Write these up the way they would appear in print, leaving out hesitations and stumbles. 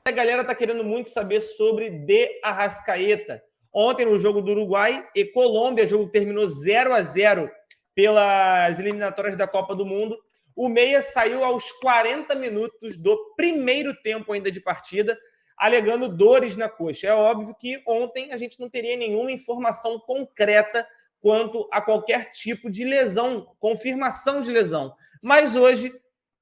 A galera está querendo muito saber sobre De Arrascaeta. Ontem, no jogo do Uruguai e Colômbia, o jogo terminou 0-0 pelas eliminatórias da Copa do Mundo. O Meia saiu aos 40 minutos do primeiro tempo ainda de partida, alegando dores na coxa. É óbvio que ontem a gente não teria nenhuma informação concreta quanto a qualquer tipo de lesão, confirmação de lesão. Mas hoje,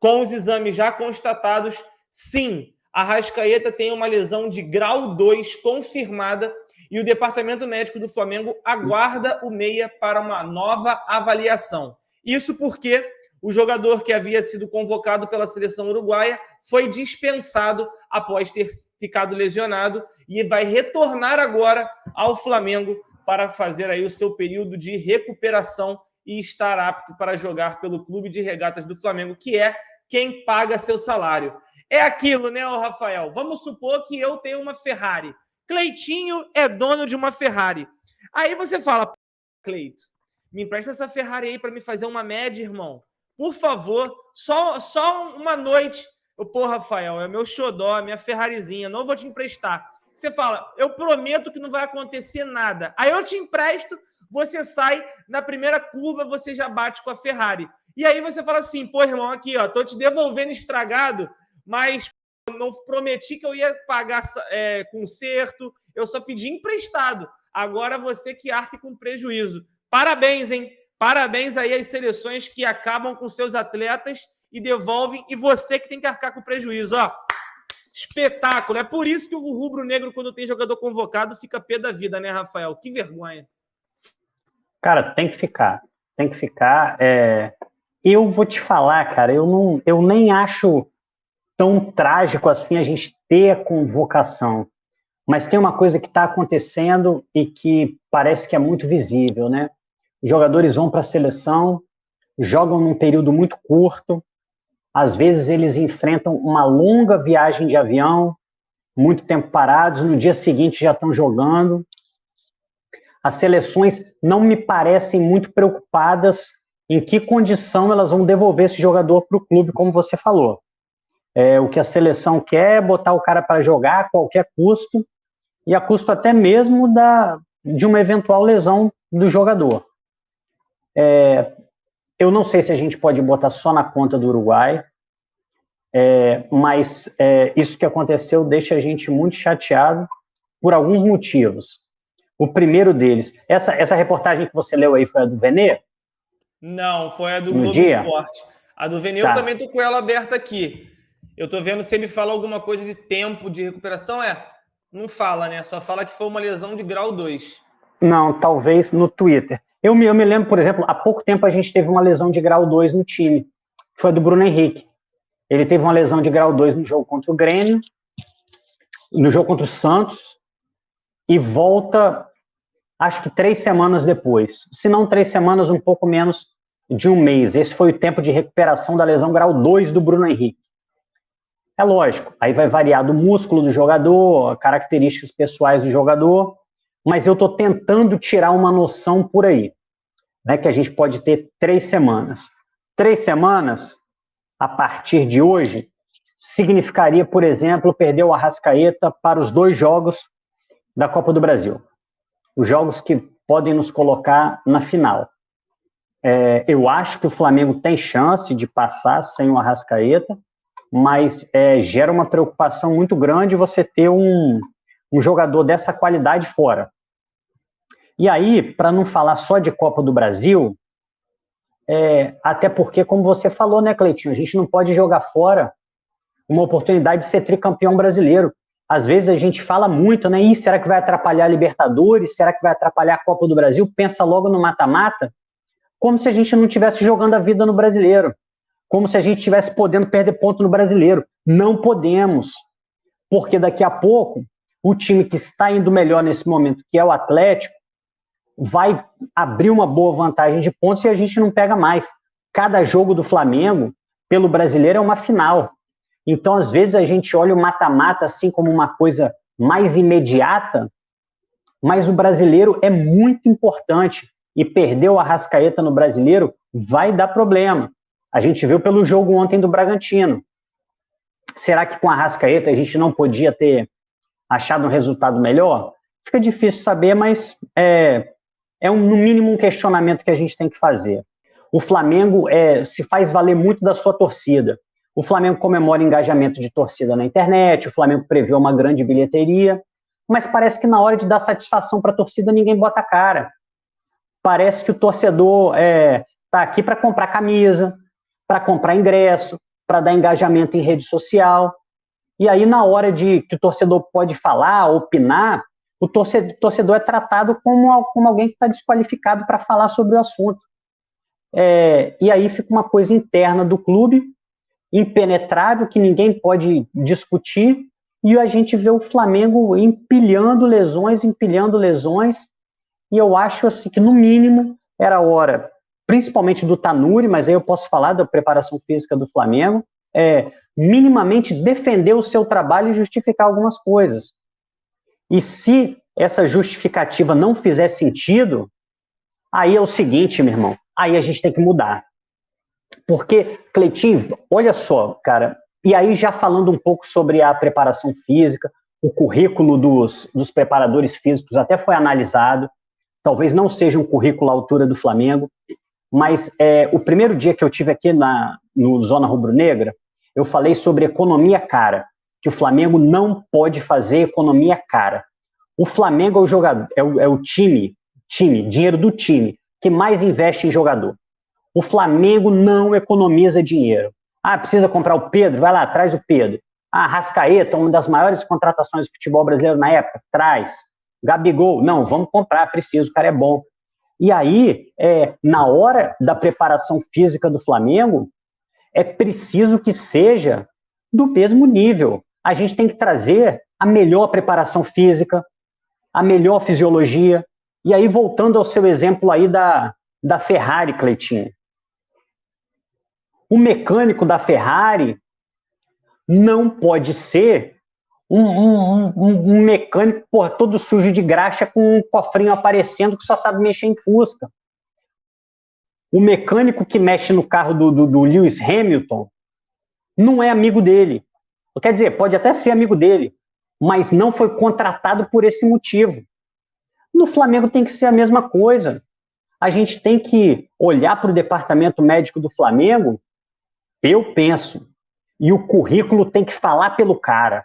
com os exames já constatados, sim, Arrascaeta tem uma lesão de grau 2 confirmada e o departamento médico do Flamengo aguarda o Meia para uma nova avaliação. Isso porque o jogador que havia sido convocado pela seleção uruguaia foi dispensado após ter ficado lesionado e vai retornar agora ao Flamengo para fazer aí o seu período de recuperação e estar apto para jogar pelo Clube de Regatas do Flamengo, que é quem paga seu salário. É aquilo, né, Rafael? Vamos supor que eu tenho uma Ferrari. Cleitinho é dono de uma Ferrari. Aí você fala, Cleito, me empresta essa Ferrari aí para me fazer uma média, irmão. Por favor, só uma noite. Pô, Rafael, é meu xodó, minha Ferrarizinha, não vou te emprestar. Você fala, eu prometo que não vai acontecer nada. Aí eu te empresto, você sai, na primeira curva você já bate com a Ferrari. E aí você fala assim, pô, irmão, aqui, ó, tô te devolvendo estragado, mas não prometi que eu ia pagar conserto, eu só pedi emprestado. Agora você que arque com prejuízo. Parabéns, hein? Parabéns aí às seleções que acabam com seus atletas e devolvem, e você que tem que arcar com prejuízo. Ó, espetáculo. É por isso que o rubro-negro, quando tem jogador convocado, fica pé da vida, né, Rafael? Que vergonha. Cara, tem que ficar. Tem que ficar. Eu vou te falar, cara, eu nem acho tão trágico assim a gente ter a convocação. Mas tem uma coisa que está acontecendo e que parece que é muito visível, né? Os jogadores vão para a seleção, jogam num período muito curto, às vezes eles enfrentam uma longa viagem de avião, muito tempo parados, no dia seguinte já estão jogando. As seleções não me parecem muito preocupadas em que condição elas vão devolver esse jogador para o clube, como você falou. O que a seleção quer é botar o cara para jogar a qualquer custo, e a custo até mesmo de uma eventual lesão do jogador. Eu não sei se a gente pode botar só na conta do Uruguai, mas isso que aconteceu deixa a gente muito chateado por alguns motivos. O primeiro deles, essa reportagem que você leu aí foi a do Venê? Não, foi a do Globo Esporte. A do Venê eu também tô com ela aberta aqui. Eu tô vendo se ele fala alguma coisa de tempo de recuperação. Não fala, né? Só fala que foi uma lesão de grau 2. Não, talvez no Twitter. Eu me lembro, por exemplo, há pouco tempo a gente teve uma lesão de grau 2 no time. Foi a do Bruno Henrique. Ele teve uma lesão de grau 2 no jogo contra o Grêmio, no jogo contra o Santos, e volta, acho que 3 semanas depois. Se não 3 semanas, um pouco menos de um mês. Esse foi o tempo de recuperação da lesão grau 2 do Bruno Henrique. É lógico, aí vai variar do músculo do jogador, características pessoais do jogador, mas eu estou tentando tirar uma noção por aí, né, que a gente pode ter 3 semanas. 3 semanas, a partir de hoje, significaria, por exemplo, perder o Arrascaeta para os 2 jogos da Copa do Brasil. Os jogos que podem nos colocar na final. Eu acho que o Flamengo tem chance de passar sem o Arrascaeta, mas gera uma preocupação muito grande você ter um jogador dessa qualidade fora. E aí, para não falar só de Copa do Brasil, até porque, como você falou, né, Cleitinho, a gente não pode jogar fora uma oportunidade de ser tricampeão brasileiro. Às vezes a gente fala muito, né, será que vai atrapalhar a Libertadores? Será que vai atrapalhar a Copa do Brasil? Pensa logo no mata-mata, como se a gente não estivesse jogando a vida no brasileiro. Como se a gente estivesse podendo perder ponto no brasileiro. Não podemos, porque daqui a pouco o time que está indo melhor nesse momento, que é o Atlético, vai abrir uma boa vantagem de pontos e a gente não pega mais. Cada jogo do Flamengo, pelo brasileiro, é uma final. Então, às vezes, a gente olha o mata-mata assim como uma coisa mais imediata, mas o brasileiro é muito importante. E perder o Arrascaeta no brasileiro vai dar problema. A gente viu pelo jogo ontem do Bragantino. Será que com a Arrascaeta a gente não podia ter achado um resultado melhor? Fica difícil saber, mas no mínimo um questionamento que a gente tem que fazer. O Flamengo se faz valer muito da sua torcida. O Flamengo comemora engajamento de torcida na internet, o Flamengo prevê uma grande bilheteria, mas parece que na hora de dar satisfação para a torcida ninguém bota a cara. Parece que o torcedor está aqui para comprar camisa, para comprar ingresso, para dar engajamento em rede social. E aí, na hora que o torcedor pode falar, opinar, o torcedor é tratado como alguém que está desqualificado para falar sobre o assunto. E aí fica uma coisa interna do clube, impenetrável, que ninguém pode discutir, e a gente vê o Flamengo empilhando lesões, e eu acho assim, que, no mínimo, era hora, principalmente do Tanuri, mas aí eu posso falar da preparação física do Flamengo, minimamente defender o seu trabalho e justificar algumas coisas. E se essa justificativa não fizer sentido, aí é o seguinte, meu irmão, aí a gente tem que mudar. Porque, Cleitinho, olha só, cara, e aí já falando um pouco sobre a preparação física, o currículo dos preparadores físicos até foi analisado, talvez não seja um currículo à altura do Flamengo, mas o primeiro dia que eu tive aqui no Zona Rubro-Negra, eu falei sobre economia cara, que o Flamengo não pode fazer economia cara. O Flamengo é o jogador, é o time, dinheiro do time, que mais investe em jogador. O Flamengo não economiza dinheiro. Precisa comprar o Pedro? Vai lá, traz o Pedro. Arrascaeta, uma das maiores contratações do futebol brasileiro na época, traz. Gabigol, não, vamos comprar, preciso, o cara é bom. E aí, na hora da preparação física do Flamengo, é preciso que seja do mesmo nível. A gente tem que trazer a melhor preparação física, a melhor fisiologia. E aí, voltando ao seu exemplo aí da Ferrari, Cleitinho. O mecânico da Ferrari não pode ser um mecânico todo sujo de graxa com um cofrinho aparecendo que só sabe mexer em Fusca. O mecânico que mexe no carro do Lewis Hamilton não é amigo dele. Quer dizer, pode até ser amigo dele, mas não foi contratado por esse motivo. No Flamengo tem que ser a mesma coisa. A gente tem que olhar para o departamento médico do Flamengo, eu penso, e o currículo tem que falar pelo cara.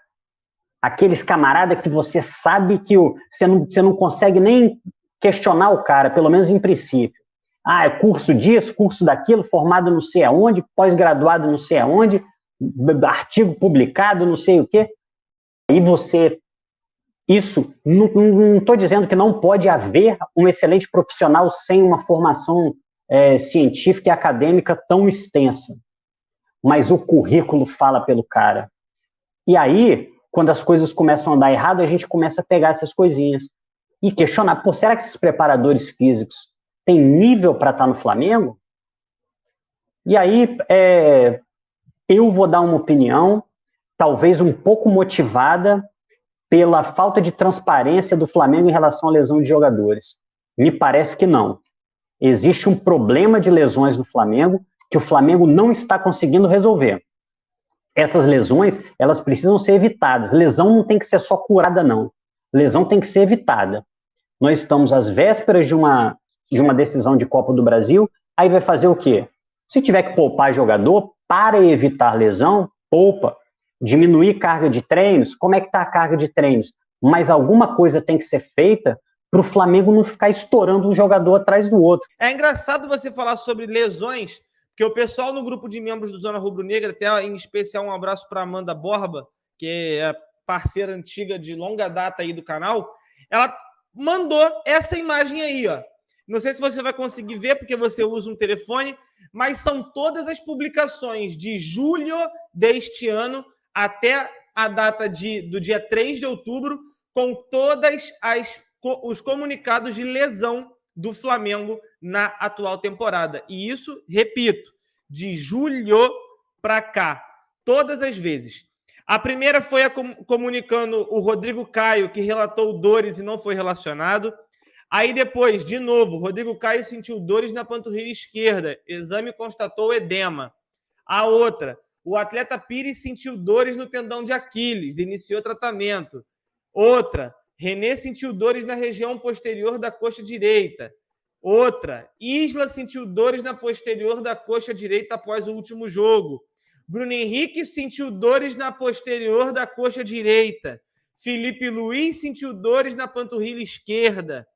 Aqueles camaradas que você sabe que você não consegue nem questionar o cara, pelo menos em princípio. É curso disso, curso daquilo, formado não sei aonde, pós-graduado não sei aonde, artigo publicado, não sei o quê. Aí isso, não estou dizendo que não pode haver um excelente profissional sem uma formação científica e acadêmica tão extensa. Mas o currículo fala pelo cara. E aí, quando as coisas começam a andar errado, a gente começa a pegar essas coisinhas e questionar, será que esses preparadores físicos têm nível para estar no Flamengo? E aí, eu vou dar uma opinião, talvez um pouco motivada pela falta de transparência do Flamengo em relação à lesão de jogadores. Me parece que não. Existe um problema de lesões no Flamengo que o Flamengo não está conseguindo resolver. Essas lesões, elas precisam ser evitadas. Lesão não tem que ser só curada, não. Lesão tem que ser evitada. Nós estamos às vésperas de uma decisão de Copa do Brasil, aí vai fazer o quê? Se tiver que poupar jogador, para evitar lesão, poupa. Diminuir carga de treinos, como é que está a carga de treinos? Mas alguma coisa tem que ser feita para o Flamengo não ficar estourando um jogador atrás do outro. É engraçado você falar sobre lesões, porque o pessoal no grupo de membros do Zona Rubro-Negra, até em especial um abraço para Amanda Borba, que é parceira antiga de longa data aí do canal, ela mandou essa imagem aí, ó. Não sei se você vai conseguir ver, porque você usa um telefone, mas são todas as publicações de julho deste ano até a data do dia 3 de outubro, com todas os comunicados de lesão do Flamengo na atual temporada. E isso, repito, de julho para cá, todas as vezes. A primeira foi comunicando o Rodrigo Caio, que relatou dores e não foi relacionado. Aí depois, de novo, Rodrigo Caio sentiu dores na panturrilha esquerda. Exame constatou edema. A outra, O atleta Pires sentiu dores no tendão de Aquiles, iniciou tratamento. Outra, René sentiu dores na região posterior da coxa direita. Outra, Isla sentiu dores na posterior da coxa direita após o último jogo. Bruno Henrique sentiu dores na posterior da coxa direita. Felipe Luiz sentiu dores na panturrilha esquerda.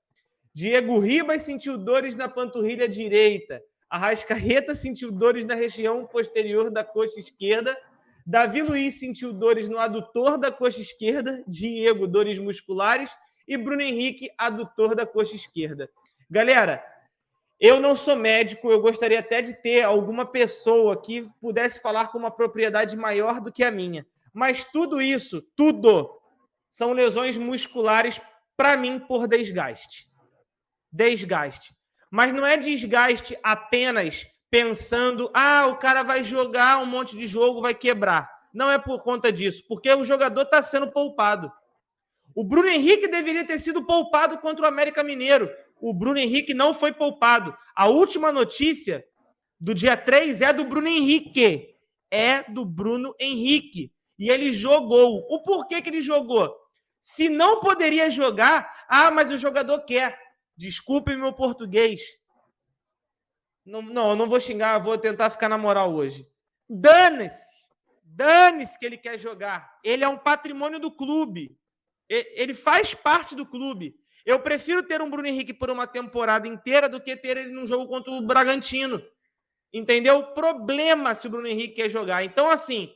Diego Ribas sentiu dores na panturrilha direita. Arrascaeta sentiu dores na região posterior da coxa esquerda. Davi Luiz sentiu dores no adutor da coxa esquerda. Diego, dores musculares. E Bruno Henrique, adutor da coxa esquerda. Galera, eu não sou médico, eu gostaria até de ter alguma pessoa que pudesse falar com uma propriedade maior do que a minha. Mas tudo isso, são lesões musculares, para mim, por desgaste. Desgaste. Mas não é desgaste apenas pensando, o cara vai jogar um monte de jogo, vai quebrar. Não é por conta disso, porque o jogador está sendo poupado. O Bruno Henrique deveria ter sido poupado contra o América Mineiro. O Bruno Henrique não foi poupado. A última notícia do dia 3 é do Bruno Henrique. É do Bruno Henrique. E ele jogou. O porquê que ele jogou? Se não poderia jogar, mas o jogador quer. Desculpe meu português. Não, eu não vou xingar, vou tentar ficar na moral hoje. Dane-se. Dane-se que ele quer jogar. Ele é um patrimônio do clube. Ele faz parte do clube. Eu prefiro ter um Bruno Henrique por uma temporada inteira do que ter ele num jogo contra o Bragantino. Entendeu? Problema se o Bruno Henrique quer jogar. Então, assim,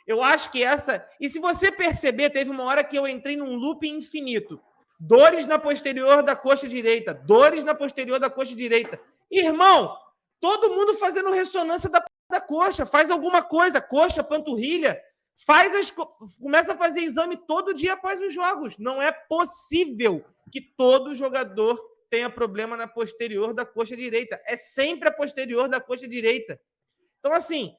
eu acho que essa... E se você perceber, teve uma hora que eu entrei num loop infinito. Dores na posterior da coxa direita. Dores na posterior da coxa direita. Irmão, todo mundo fazendo ressonância da coxa. Faz alguma coisa. Coxa, panturrilha. Começa a fazer exame todo dia após os jogos. Não é possível que todo jogador tenha problema na posterior da coxa direita. É sempre a posterior da coxa direita. Então, assim,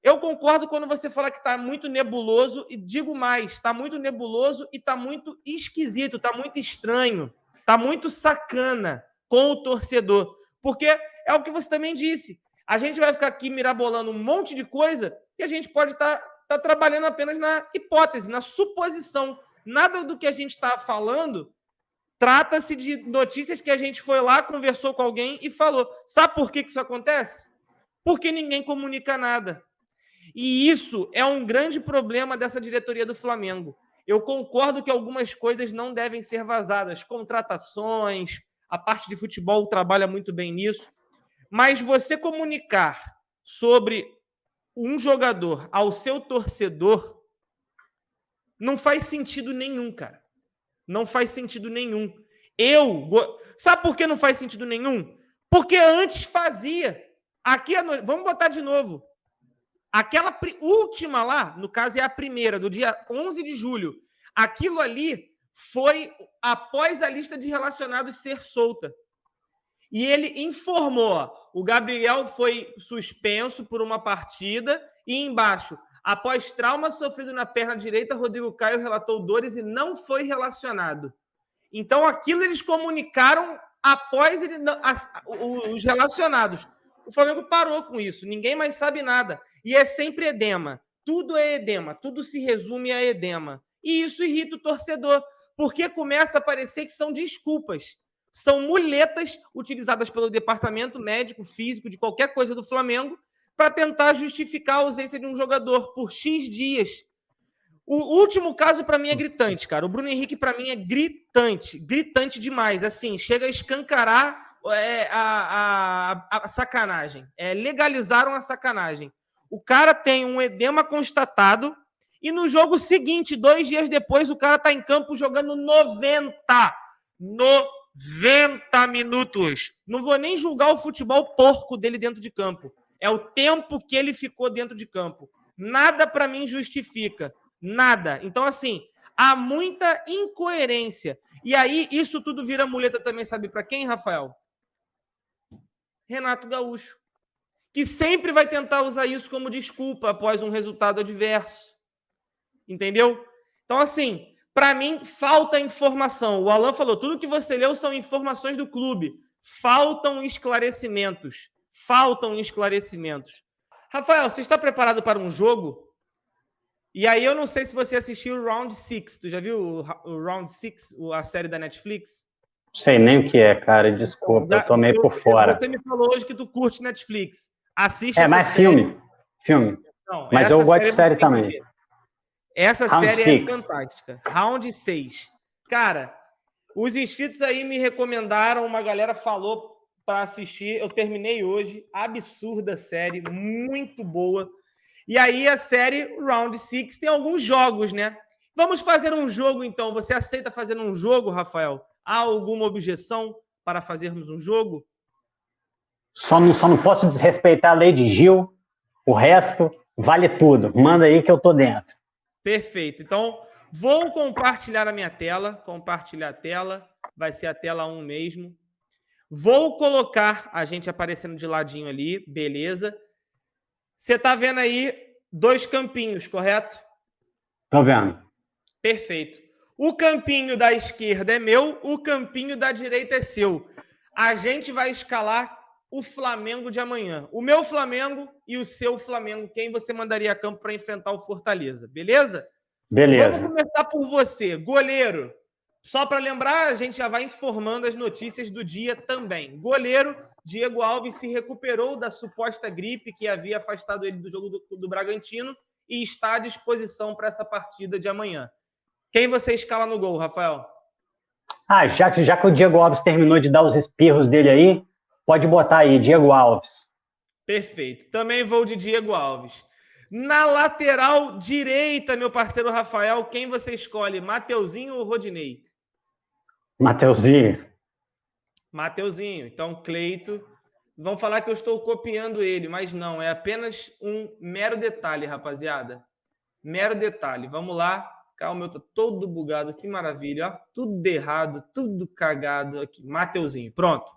eu concordo quando você fala que está muito nebuloso, e digo mais, está muito nebuloso e está muito esquisito, está muito estranho, está muito sacana com o torcedor. Porque é o que você também disse. A gente vai ficar aqui mirabolando um monte de coisa e a gente pode estar trabalhando apenas na hipótese, na suposição. Nada do que a gente está falando trata-se de notícias que a gente foi lá, conversou com alguém e falou. Sabe por que isso acontece? Porque ninguém comunica nada. E isso é um grande problema dessa diretoria do Flamengo. Eu concordo que algumas coisas não devem ser vazadas. Contratações, a parte de futebol trabalha muito bem nisso. Mas você comunicar sobre um jogador ao seu torcedor não faz sentido nenhum, cara. Não faz sentido nenhum. Sabe por que não faz sentido nenhum? Porque antes fazia. Vamos botar de novo. Aquela última lá, no caso é a primeira, do dia 11 de julho. Aquilo ali foi após a lista de relacionados ser solta. E ele informou, o Gabriel foi suspenso por uma partida e embaixo, após trauma sofrido na perna direita, Rodrigo Caio relatou dores e não foi relacionado. Então, aquilo eles comunicaram após os relacionados. O Flamengo parou com isso, ninguém mais sabe nada. E é sempre edema. Tudo é edema, tudo se resume a edema. E isso irrita o torcedor, porque começa a parecer que são desculpas. São muletas utilizadas pelo departamento médico, físico, de qualquer coisa do Flamengo, para tentar justificar a ausência de um jogador por X dias. O último caso, para mim, é gritante, cara. O Bruno Henrique, para mim, é gritante. Gritante demais. Assim, chega a escancarar a sacanagem. Legalizaram a sacanagem. O cara tem um edema constatado e no jogo seguinte, 2 dias depois, o cara está em campo jogando 90 minutos. Não vou nem julgar o futebol porco dele dentro de campo. É o tempo que ele ficou dentro de campo. Nada para mim justifica. Nada. Então, assim, há muita incoerência. E aí, isso tudo vira muleta também, sabe para quem, Rafael? Renato Gaúcho. Que sempre vai tentar usar isso como desculpa após um resultado adverso. Entendeu? Então, assim, para mim, falta informação. O Alan falou, tudo que você leu são informações do clube. Faltam esclarecimentos. Rafael, você está preparado para um jogo? E aí eu não sei se você assistiu o Round 6. Tu já viu o Round 6, a série da Netflix? Sei nem o que é, cara, desculpa, Então, eu tô meio por fora. você me falou hoje que tu curte Netflix. Assiste É, essa mas série. filme. Não, Mas eu essa gosto de série série você tem que também. ver. Essa Round série é 6. fantástica. Round 6. Cara, os inscritos aí me recomendaram, uma galera falou para assistir. Eu terminei hoje. Absurda série, muito boa. E aí a série Round 6 tem alguns jogos, né? Vamos fazer um jogo, então. Você aceita fazer um jogo, Rafael? Há alguma objeção para fazermos um jogo? Só não posso desrespeitar a lei de Gil. O resto vale tudo. Manda aí que eu tô dentro. Perfeito. Então, vou compartilhar a minha tela. Compartilhar a tela. Vai ser a tela 1 mesmo. Vou colocar a gente aparecendo de ladinho ali. Beleza. Você tá vendo aí 2 campinhos, correto? Tô vendo. Perfeito. O campinho da esquerda é meu, o campinho da direita é seu. A gente vai escalar o Flamengo de amanhã. O meu Flamengo e o seu Flamengo. Quem você mandaria a campo para enfrentar o Fortaleza, beleza? Vamos Beleza. começar por você, goleiro. Só para lembrar, a gente já vai informando as notícias do dia também. Goleiro, Diego Alves se recuperou da suposta gripe que havia afastado ele do jogo do Bragantino e está à disposição para essa partida de amanhã. Quem você escala no gol, Rafael? Ah, já que o Diego Alves terminou de dar os espirros dele aí, pode botar aí, Diego Alves. Perfeito. Também vou de Diego Alves. Na lateral direita, meu parceiro Rafael, quem você escolhe? Mateuzinho ou Rodinei? Mateuzinho. Mateuzinho. Então, Cleito. Vão falar que eu estou copiando ele, mas não. É apenas um mero detalhe, rapaziada. Mero detalhe. Vamos lá. Calma, eu tô todo bugado. Que maravilha. Ó. Tudo errado, tudo cagado aqui. Mateuzinho. Pronto.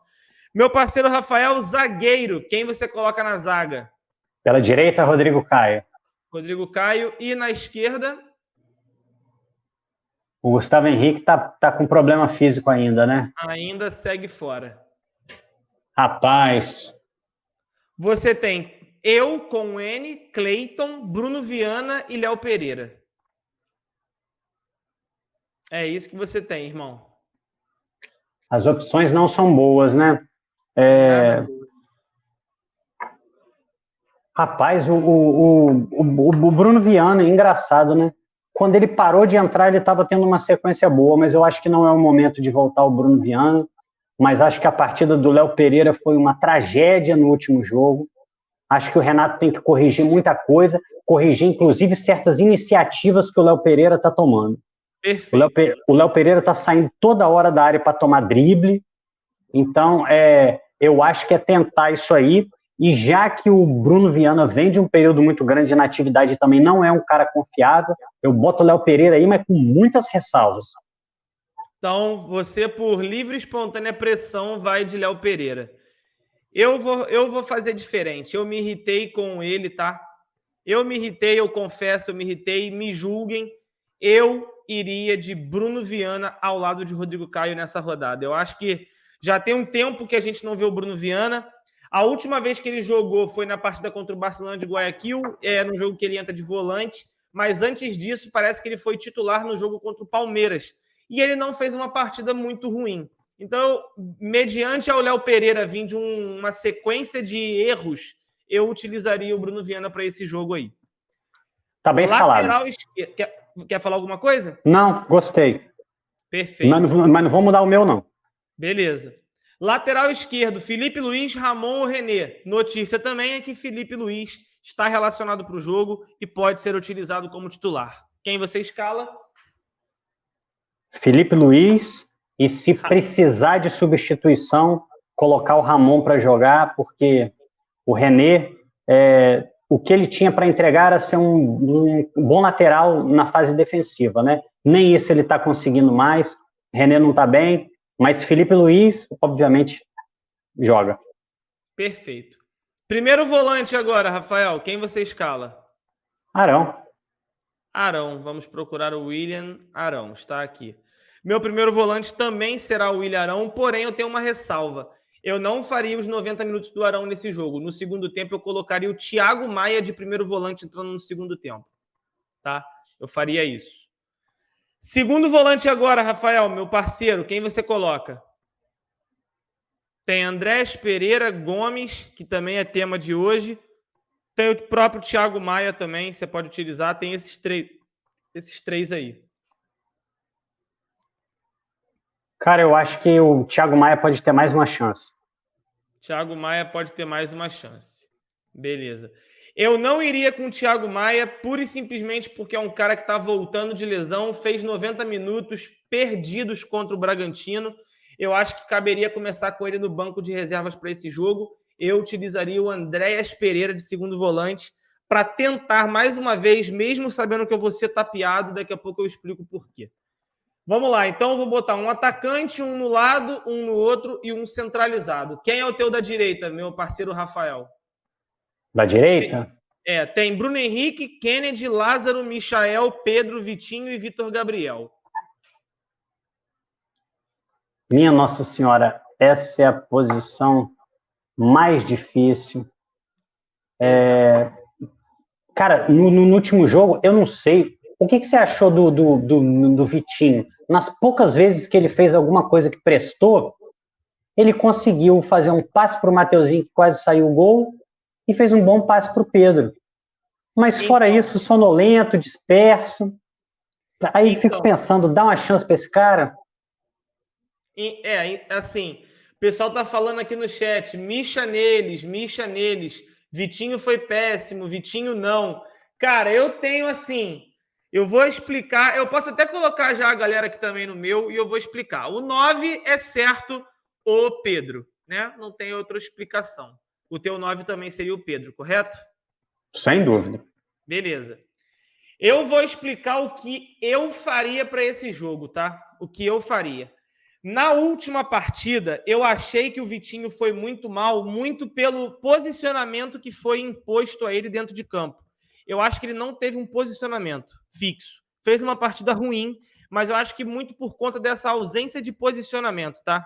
Meu parceiro Rafael, zagueiro. Quem você coloca na zaga? Pela direita, Rodrigo Caio. Rodrigo Caio. E na esquerda? O Gustavo Henrique tá com problema físico ainda, né? Ainda segue fora. Rapaz. Você tem eu com N, Cleiton, Bruno Viana e Léo Pereira. É isso que você tem, irmão. As opções não são boas, né? Nada. Rapaz, o Bruno Viana, engraçado, né? Quando ele parou de entrar, ele estava tendo uma sequência boa, mas eu acho que não é o momento de voltar o Bruno Viana. Mas acho que a partida do Léo Pereira foi uma tragédia no último jogo. Acho que o Renato tem que corrigir muita coisa, corrigir inclusive certas iniciativas que o Léo Pereira está tomando. Perfeito. O Léo Pereira está saindo toda hora da área para tomar drible. Então, eu acho que é tentar isso aí. E já que o Bruno Viana vem de um período muito grande de inatividade e também não é um cara confiável, eu boto o Léo Pereira aí, mas com muitas ressalvas. Então, você, por livre e espontânea pressão, vai de Léo Pereira. Eu vou fazer diferente. Eu me irritei com ele, tá? Eu me irritei, eu confesso, eu me irritei. Me julguem. Eu iria de Bruno Viana ao lado de Rodrigo Caio nessa rodada. Eu acho que já tem um tempo que a gente não vê o Bruno Viana. A última vez que ele jogou foi na partida contra o Barcelona de Guayaquil, no jogo que ele entra de volante. Mas antes disso, parece que ele foi titular no jogo contra o Palmeiras. E ele não fez uma partida muito ruim. Então, mediante ao Léo Pereira vir de uma sequência de erros, eu utilizaria o Bruno Viana para esse jogo aí. Tá bem escalado. Lateral esquerdo. Quer falar alguma coisa? Não, gostei. Perfeito. Mas não vou mudar o meu, não. Beleza. Lateral esquerdo, Felipe Luiz, Ramon ou René. Notícia também é que Felipe Luiz está relacionado para o jogo e pode ser utilizado como titular. Quem você escala? Felipe Luiz, e se precisar de substituição, colocar o Ramon para jogar, porque o René, o que ele tinha para entregar era ser um bom lateral na fase defensiva, né? Nem isso ele está conseguindo mais, René não está bem, mas Felipe Luiz, obviamente, joga. Perfeito. Primeiro volante agora, Rafael. Quem você escala? Arão. Arão. Vamos procurar o William Arão. Está aqui. Meu primeiro volante também será o William Arão, porém eu tenho uma ressalva. Eu não faria os 90 minutos do Arão nesse jogo. No segundo tempo, eu colocaria o Thiago Maia de primeiro volante entrando no segundo tempo. Tá? Eu faria isso. Segundo volante agora, Rafael, meu parceiro, quem você coloca? Tem Andrés Pereira Gomes, que também é tema de hoje. Tem o próprio Thiago Maia também, você pode utilizar. Tem esses três aí. Cara, eu acho que o Thiago Maia pode ter mais uma chance. Thiago Maia pode ter mais uma chance. Beleza. Eu não iria com o Thiago Maia, pura e simplesmente porque é um cara que está voltando de lesão, fez 90 minutos perdidos contra o Bragantino. Eu acho que caberia começar com ele no banco de reservas para esse jogo. Eu utilizaria o Andréas Pereira de segundo volante para tentar mais uma vez, mesmo sabendo que eu vou ser tapeado, daqui a pouco eu explico por quê. Vamos lá, então eu vou botar um atacante, um no lado, um no outro e um centralizado. Quem é o teu da direita, meu parceiro Rafael? Da direita? Tem Bruno Henrique, Kennedy, Lázaro, Michael, Pedro, Vitinho e Vitor Gabriel. Minha Nossa Senhora, essa é a posição mais difícil. Cara, no último jogo, eu não sei. O que você achou do Vitinho? Nas poucas vezes que ele fez alguma coisa que prestou, ele conseguiu fazer um passe para o Mateuzinho, que quase saiu o gol, e fez um bom passe para o Pedro. Mas fora isso, sonolento, disperso. Aí fico pensando, dá uma chance para esse cara? Assim, o pessoal tá falando aqui no chat, mixa neles. Vitinho foi péssimo, Vitinho não. Cara, eu tenho assim, eu vou explicar, eu posso até colocar já a galera aqui também no meu e eu vou explicar. O 9 é certo o Pedro, né? Não tem outra explicação. O teu 9 também seria o Pedro, correto? Sem dúvida. Beleza. Eu vou explicar o que eu faria para esse jogo, tá? O que eu faria. Na última partida, eu achei que o Vitinho foi muito mal, muito pelo posicionamento que foi imposto a ele dentro de campo. Eu acho que ele não teve um posicionamento fixo. Fez uma partida ruim, mas eu acho que muito por conta dessa ausência de posicionamento, tá?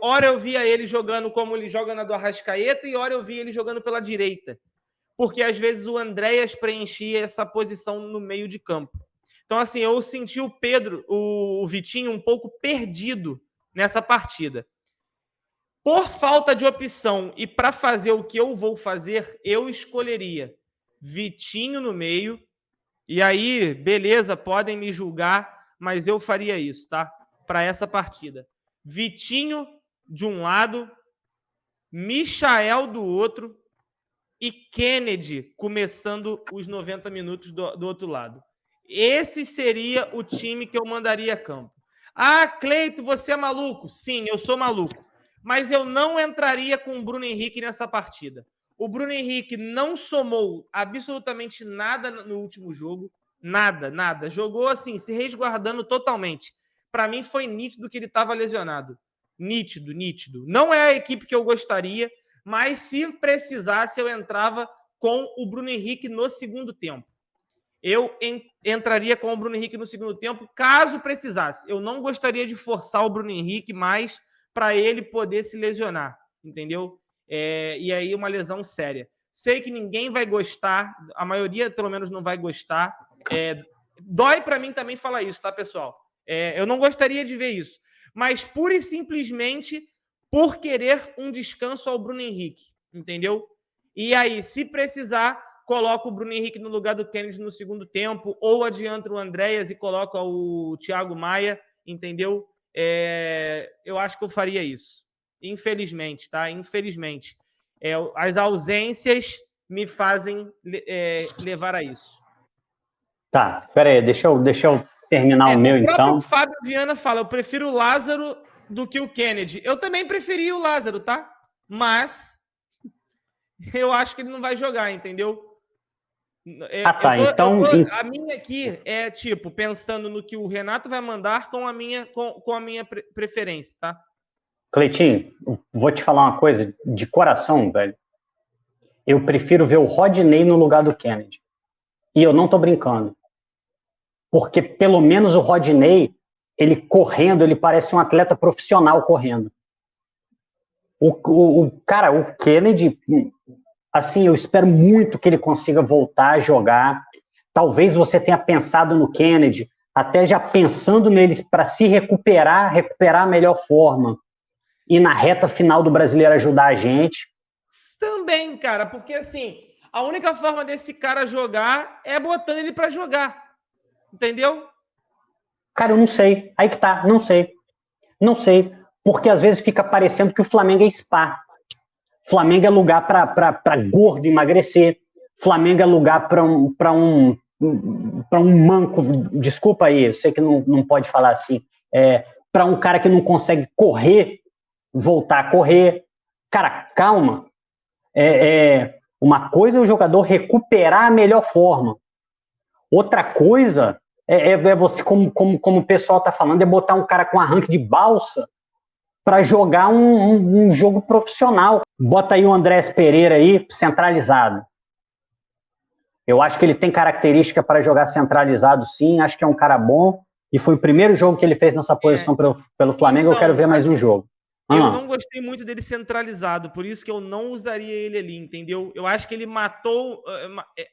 Ora eu via ele jogando como ele joga na do Arrascaeta e ora eu via ele jogando pela direita. Porque às vezes o Andréas preenchia essa posição no meio de campo. Então, assim, eu senti o Vitinho um pouco perdido nessa partida. Por falta de opção e para fazer o que eu vou fazer, eu escolheria Vitinho no meio. E aí, beleza, podem me julgar, mas eu faria isso, tá? Para essa partida. Vitinho de um lado, Michael do outro e Kennedy começando os 90 minutos do outro lado. Esse seria o time que eu mandaria a campo. Ah, Cleito, você é maluco? Sim, eu sou maluco. Mas eu não entraria com o Bruno Henrique nessa partida. O Bruno Henrique não somou absolutamente nada no último jogo. Nada. Jogou assim, se resguardando totalmente. Para mim foi nítido que ele estava lesionado. Nítido. Não é a equipe que eu gostaria, mas se precisasse eu entrava com o Bruno Henrique no segundo tempo. Eu entraria com o Bruno Henrique no segundo tempo, caso precisasse. Eu não gostaria de forçar o Bruno Henrique mais para ele poder se lesionar, entendeu? E aí uma lesão séria. Sei que ninguém vai gostar, a maioria pelo menos não vai gostar. Dói para mim também falar isso, tá, pessoal? Eu não gostaria de ver isso. Mas pura e simplesmente por querer um descanso ao Bruno Henrique, entendeu? E aí, se precisar, coloca o Bruno Henrique no lugar do Kennedy no segundo tempo, ou adianta o Andréas e coloca o Thiago Maia, entendeu? Eu acho que eu faria isso. Infelizmente, tá? Infelizmente. As ausências me fazem levar a isso. Tá, peraí, deixa eu terminar o meu, então. O Fábio Viana fala, eu prefiro o Lázaro do que o Kennedy. Eu também preferia o Lázaro, tá? Mas eu acho que ele não vai jogar, entendeu? A minha aqui é, tipo, pensando no que o Renato vai mandar com a minha preferência, tá? Cleitinho, vou te falar uma coisa de coração, velho. Eu prefiro ver o Rodinei no lugar do Kennedy. E eu não tô brincando. Porque, pelo menos, o Rodinei, ele correndo, ele parece um atleta profissional correndo. Cara, o Kennedy, assim, eu espero muito que ele consiga voltar a jogar. Talvez você tenha pensado no Kennedy, até já pensando neles para se recuperar a melhor forma. E na reta final do Brasileiro ajudar a gente. Também, cara, porque assim, a única forma desse cara jogar é botando ele para jogar. Entendeu? Cara, eu não sei. Aí que tá, não sei. Não sei. Porque às vezes fica parecendo que o Flamengo é spa. Flamengo é lugar para gordo emagrecer. Flamengo é lugar para um manco. Desculpa aí, eu sei que não pode falar assim. Para um cara que não consegue correr, voltar a correr. Cara, calma. Uma coisa é o jogador recuperar a melhor forma. Outra coisa é você, como o pessoal está falando, é botar um cara com arranque de balsa para jogar um jogo profissional. Bota aí o Andrés Pereira aí, centralizado. Eu acho que ele tem característica para jogar centralizado, sim. Acho que é um cara bom. E foi o primeiro jogo que ele fez nessa posição pelo Flamengo. Então, eu quero ver mais um jogo. Eu não gostei muito dele centralizado, por isso que eu não usaria ele ali, entendeu? Eu acho que ele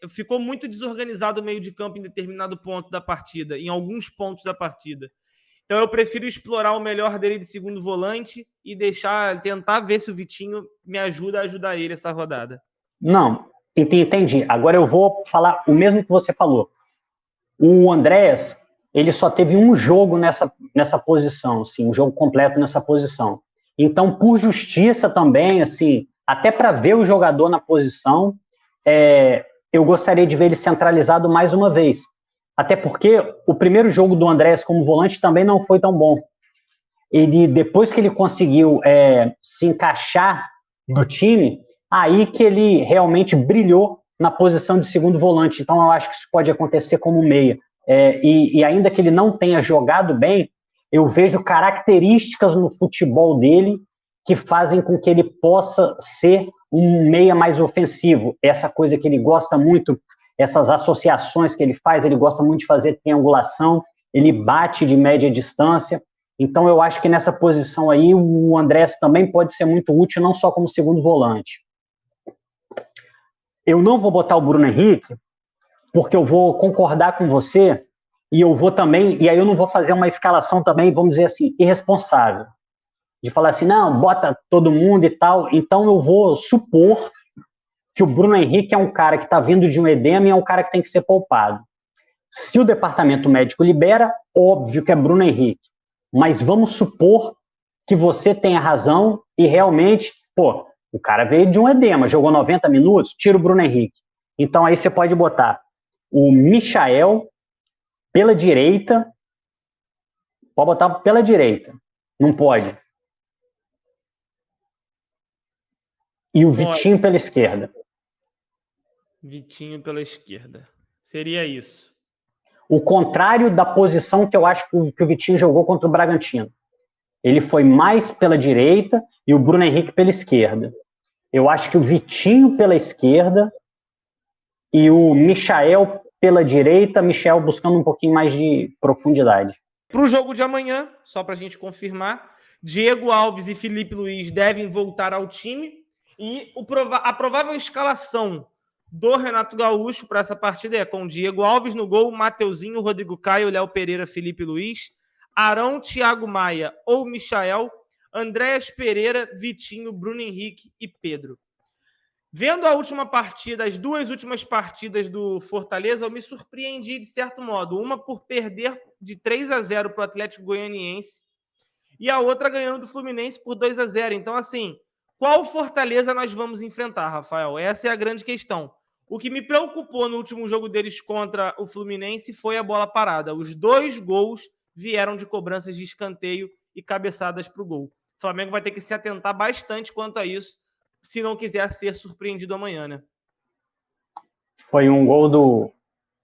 ficou muito desorganizado o meio de campo em determinado ponto da partida, em alguns pontos da partida. Então eu prefiro explorar o melhor dele de segundo volante e tentar ver se o Vitinho me ajuda a ajudar ele essa rodada. Não, entendi. Agora eu vou falar o mesmo que você falou. O Andrés, ele só teve um jogo nessa posição, assim, um jogo completo nessa posição. Então, por justiça também, assim, até para ver o jogador na posição, eu gostaria de ver ele centralizado mais uma vez. Até porque o primeiro jogo do Andrés como volante também não foi tão bom. Ele, depois que ele conseguiu se encaixar no time, aí que ele realmente brilhou na posição de segundo volante. Então, eu acho que isso pode acontecer como meia. E ainda que ele não tenha jogado bem, eu vejo características no futebol dele que fazem com que ele possa ser um meia mais ofensivo. Essa coisa que ele gosta muito, essas associações que ele faz, ele gosta muito de fazer triangulação, ele bate de média distância. Então, eu acho que nessa posição aí, o Andrés também pode ser muito útil, não só como segundo volante. Eu não vou botar o Bruno Henrique, porque eu vou concordar com você, e eu vou também, e aí eu não vou fazer uma escalação também, vamos dizer assim, irresponsável. De falar assim, não, bota todo mundo e tal. Então eu vou supor que o Bruno Henrique é um cara que está vindo de um edema e é um cara que tem que ser poupado. Se o departamento médico libera, óbvio que é Bruno Henrique. Mas vamos supor que você tenha razão e realmente, o cara veio de um edema, jogou 90 minutos, tira o Bruno Henrique. Então aí você pode botar o Michael pela direita, pode botar pela direita, não pode. E o Vitinho pela esquerda. Vitinho pela esquerda. Seria isso. O contrário da posição que eu acho que o Vitinho jogou contra o Bragantino. Ele foi mais pela direita e o Bruno Henrique pela esquerda. Eu acho que o Vitinho pela esquerda e o Michael pela direita, Michael buscando um pouquinho mais de profundidade. Para o jogo de amanhã, só para a gente confirmar, Diego Alves e Felipe Luiz devem voltar ao time e a provável escalação do Renato Gaúcho para essa partida é com Diego Alves no gol, Mateuzinho, Rodrigo Caio, Léo Pereira, Felipe Luiz, Arão, Thiago Maia ou Michael, Andréas Pereira, Vitinho, Bruno Henrique e Pedro. Vendo a última partida, as duas últimas partidas do Fortaleza, eu me surpreendi de certo modo. Uma por perder de 3-0 para o Atlético Goianiense e a outra ganhando do Fluminense por 2-0. Então, assim, qual Fortaleza nós vamos enfrentar, Rafael? Essa é a grande questão. O que me preocupou no último jogo deles contra o Fluminense foi a bola parada. Os 2 gols vieram de cobranças de escanteio e cabeçadas para o gol. O Flamengo vai ter que se atentar bastante quanto a isso, se não quiser ser surpreendido amanhã, né? Foi um gol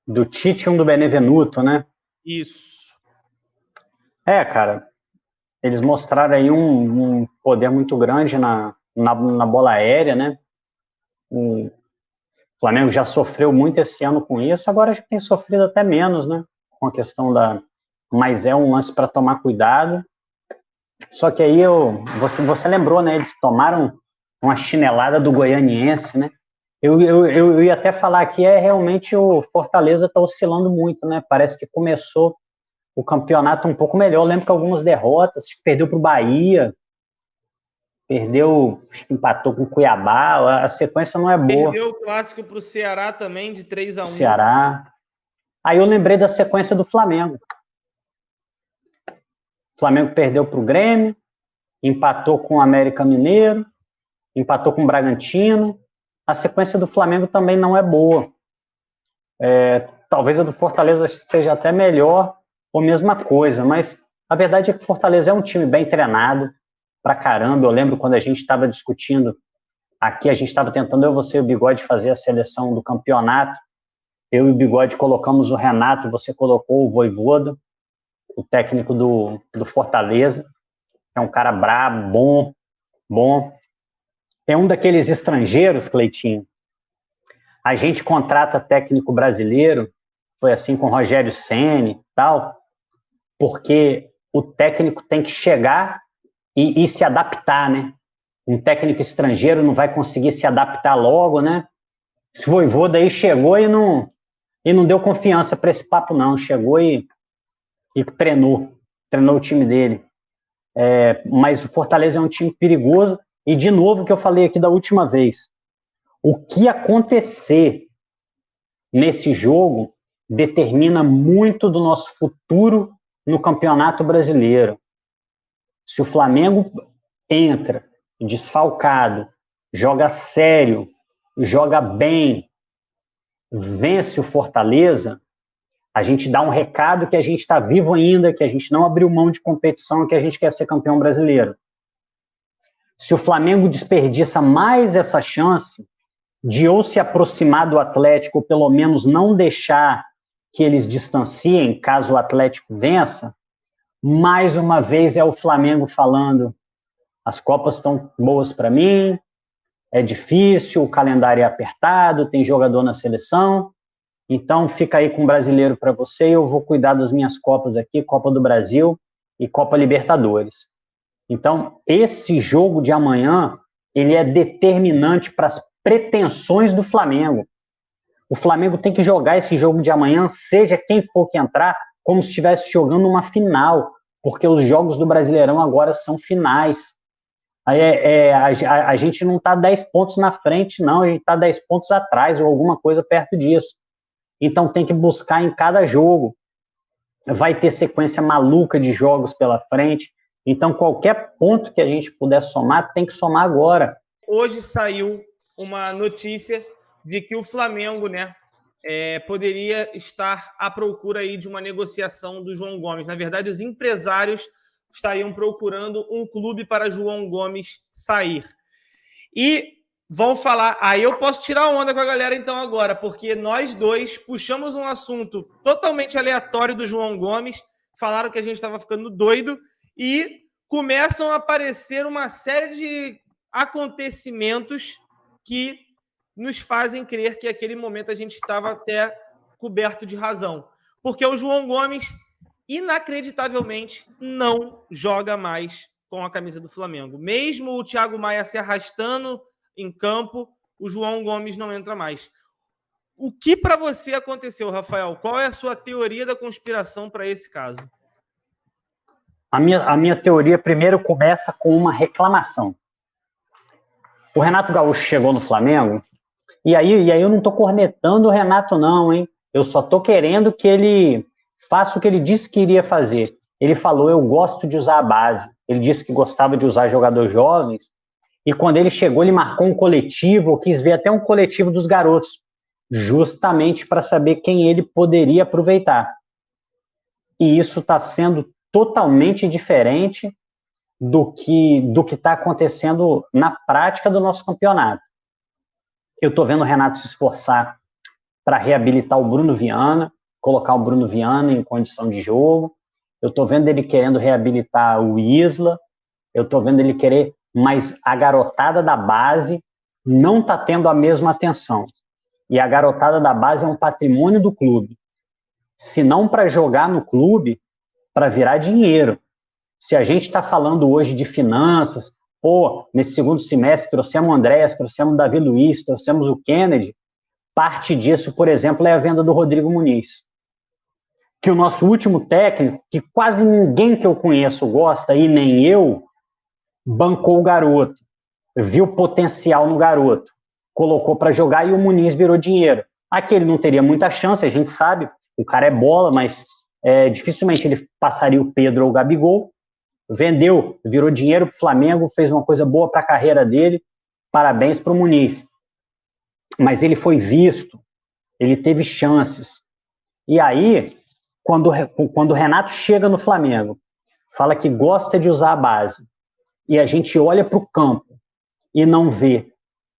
do Tite e um do Benevenuto, né? Isso. Cara, eles mostraram aí um poder muito grande na bola aérea, né? O Flamengo já sofreu muito esse ano com isso, agora acho que tem sofrido até menos, né? Com a questão mas é um lance para tomar cuidado. Só que aí você lembrou, né? Eles tomaram uma chinelada do Goianiense, né? Eu ia até falar que realmente o Fortaleza está oscilando muito, né? Parece que começou o campeonato um pouco melhor. Eu lembro que algumas derrotas, perdeu para o Bahia, empatou com o Cuiabá, a sequência não é boa. Perdeu o clássico para o Ceará também, de 3-1. Ceará. Aí eu lembrei da sequência do Flamengo. O Flamengo perdeu para o Grêmio, empatou com o América Mineiro, empatou com o Bragantino. A sequência do Flamengo também não é boa. Talvez a do Fortaleza seja até melhor, ou mesma coisa, mas a verdade é que o Fortaleza é um time bem treinado pra caramba. Eu lembro quando a gente estava discutindo aqui, a gente estava tentando, você e o Bigode, fazer a seleção do campeonato. Eu e o Bigode colocamos o Renato, você colocou o Vojvoda, o técnico do Fortaleza, é um cara brabo, bom. É um daqueles estrangeiros, Cleitinho. A gente contrata técnico brasileiro, foi assim com o Rogério Ceni e tal, porque o técnico tem que chegar e se adaptar, né? Um técnico estrangeiro não vai conseguir se adaptar logo, né? Esse Vojvoda aí chegou e não deu confiança para esse papo, não. Chegou e treinou o time dele. Mas o Fortaleza é um time perigoso. E, de novo, o que eu falei aqui da última vez, o que acontecer nesse jogo determina muito do nosso futuro no Campeonato Brasileiro. Se o Flamengo entra desfalcado, joga sério, joga bem, vence o Fortaleza, a gente dá um recado que a gente está vivo ainda, que a gente não abriu mão de competição, que a gente quer ser campeão brasileiro. Se o Flamengo desperdiça mais essa chance de ou se aproximar do Atlético, ou pelo menos não deixar que eles distanciem, caso o Atlético vença, mais uma vez é o Flamengo falando: as Copas estão boas para mim, é difícil, o calendário é apertado, tem jogador na seleção, então fica aí com o brasileiro para você, eu vou cuidar das minhas Copas aqui, Copa do Brasil e Copa Libertadores. Então, esse jogo de amanhã, ele é determinante para as pretensões do Flamengo. O Flamengo tem que jogar esse jogo de amanhã, seja quem for que entrar, como se estivesse jogando uma final, porque os jogos do Brasileirão agora são finais. A gente não está 10 pontos na frente, não, a gente está 10 pontos atrás, ou alguma coisa perto disso. Então tem que buscar em cada jogo. Vai ter sequência maluca de jogos pela frente. Então, qualquer ponto que a gente puder somar, tem que somar agora. Hoje saiu uma notícia de que o Flamengo, né, poderia estar à procura aí de uma negociação do João Gomes. Na verdade, os empresários estariam procurando um clube para João Gomes sair. E vão falar... Aí eu posso tirar onda com a galera então agora, porque nós dois puxamos um assunto totalmente aleatório do João Gomes, falaram que a gente estava ficando doido, e começam a aparecer uma série de acontecimentos que nos fazem crer que naquele momento a gente estava até coberto de razão. Porque o João Gomes, inacreditavelmente, não joga mais com a camisa do Flamengo. Mesmo o Thiago Maia se arrastando em campo, o João Gomes não entra mais. O que para você aconteceu, Rafael? Qual é a sua teoria da conspiração para esse caso? A minha teoria primeiro começa com uma reclamação. O Renato Gaúcho chegou no Flamengo, e aí eu não estou cornetando o Renato não, hein? Eu só estou querendo que ele faça o que ele disse que iria fazer. Ele falou: eu gosto de usar a base. Ele disse que gostava de usar jogadores jovens, e quando ele chegou, ele marcou um coletivo, eu quis ver até um coletivo dos garotos, justamente para saber quem ele poderia aproveitar. E isso está sendo totalmente diferente do que está acontecendo na prática do nosso campeonato. Eu estou vendo o Renato se esforçar para reabilitar o Bruno Viana, colocar o Bruno Viana em condição de jogo. Eu estou vendo ele querendo reabilitar o Isla. Eu estou vendo ele querer, mas a garotada da base não está tendo a mesma atenção. E a garotada da base é um patrimônio do clube. Se não para jogar no clube, para virar dinheiro. Se a gente está falando hoje de finanças, nesse segundo semestre trouxemos o Andréas, trouxemos o Davi Luiz, trouxemos o Kennedy, parte disso, por exemplo, é a venda do Rodrigo Muniz. Que o nosso último técnico, que quase ninguém que eu conheço gosta, e nem eu, bancou o garoto, viu potencial no garoto, colocou para jogar e o Muniz virou dinheiro. Aqui ele não teria muita chance, a gente sabe, o cara é bola, mas dificilmente ele passaria o Pedro ou o Gabigol. Vendeu, virou dinheiro para o Flamengo, fez uma coisa boa para a carreira dele, parabéns para o Muniz. Mas ele foi visto, ele teve chances. E aí, quando o Renato chega no Flamengo, fala que gosta de usar a base, e a gente olha para o campo e não vê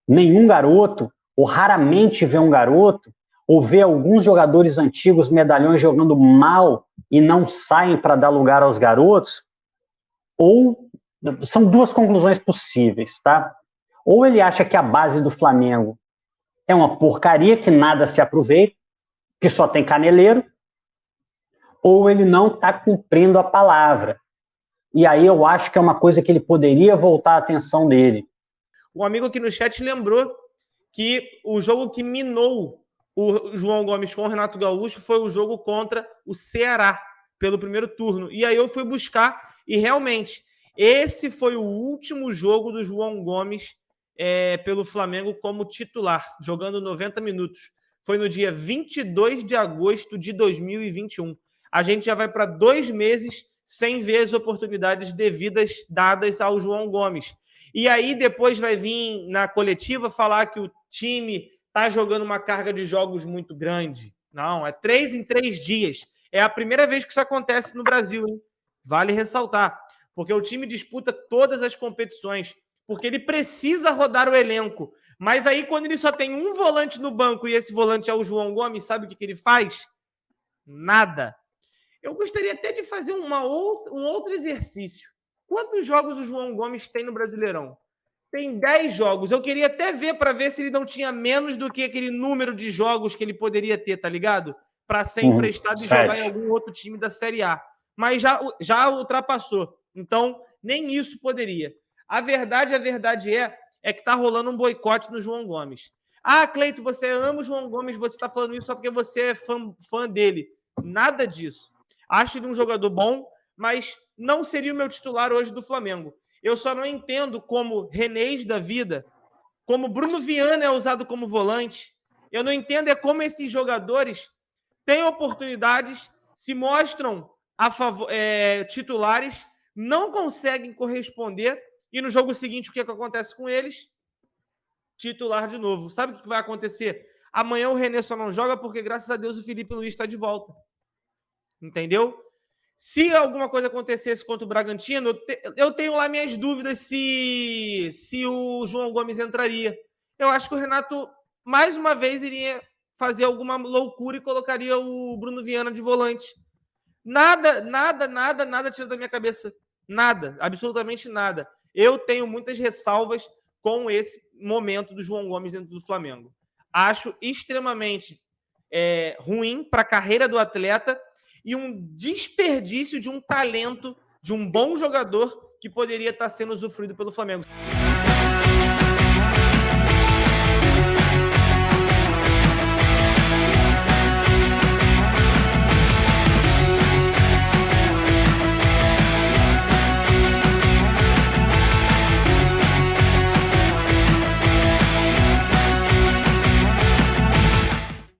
nenhum garoto, ou raramente vê um garoto, ou vê alguns jogadores antigos, medalhões, jogando mal e não saem para dar lugar aos garotos, ou são duas conclusões possíveis, tá? Ou ele acha que a base do Flamengo é uma porcaria, que nada se aproveita, que só tem caneleiro, ou ele não está cumprindo a palavra. E aí eu acho que é uma coisa que ele poderia voltar a atenção dele. Um amigo aqui no chat lembrou que o jogo que minou o João Gomes com o Renato Gaúcho foi o jogo contra o Ceará, pelo primeiro turno. E aí eu fui buscar, e realmente, esse foi o último jogo do João Gomes pelo Flamengo como titular, jogando 90 minutos. Foi no dia 22 de agosto de 2021. A gente já vai para 2 meses sem ver as oportunidades devidas dadas ao João Gomes. E aí depois vai vir na coletiva falar que o time está jogando uma carga de jogos muito grande. Não, é 3 em 3 dias. É a primeira vez que isso acontece no Brasil, hein? Vale ressaltar. Porque o time disputa todas as competições. Porque ele precisa rodar o elenco. Mas aí, quando ele só tem um volante no banco e esse volante é o João Gomes, sabe o que ele faz? Nada. Eu gostaria até de fazer um outro exercício. Quantos jogos o João Gomes tem no Brasileirão? Tem 10 jogos. Eu queria até ver para ver se ele não tinha menos do que aquele número de jogos que ele poderia ter, tá ligado? Para ser emprestado e jogar em algum outro time da Série A. Mas já ultrapassou. Então, nem isso poderia. A verdade é que tá rolando um boicote no João Gomes. Ah, Cleito, você ama o João Gomes, você tá falando isso só porque você é fã dele. Nada disso. Acho ele um jogador bom, mas não seria o meu titular hoje do Flamengo. Eu só não entendo como Renês da vida, como Bruno Viana é usado como volante. Eu não entendo como esses jogadores têm oportunidades, se mostram titulares, não conseguem corresponder, e no jogo seguinte o que acontece com eles? Titular de novo. Sabe o que vai acontecer? Amanhã o René só não joga porque, graças a Deus, o Felipe Luiz está de volta. Entendeu? Se alguma coisa acontecesse contra o Bragantino, eu tenho lá minhas dúvidas se o João Gomes entraria. Eu acho que o Renato, mais uma vez, iria fazer alguma loucura e colocaria o Bruno Viana de volante. Nada tira da minha cabeça. Nada, absolutamente nada. Eu tenho muitas ressalvas com esse momento do João Gomes dentro do Flamengo. Acho extremamente ruim para a carreira do atleta e um desperdício de um talento, de um bom jogador que poderia estar sendo usufruído pelo Flamengo.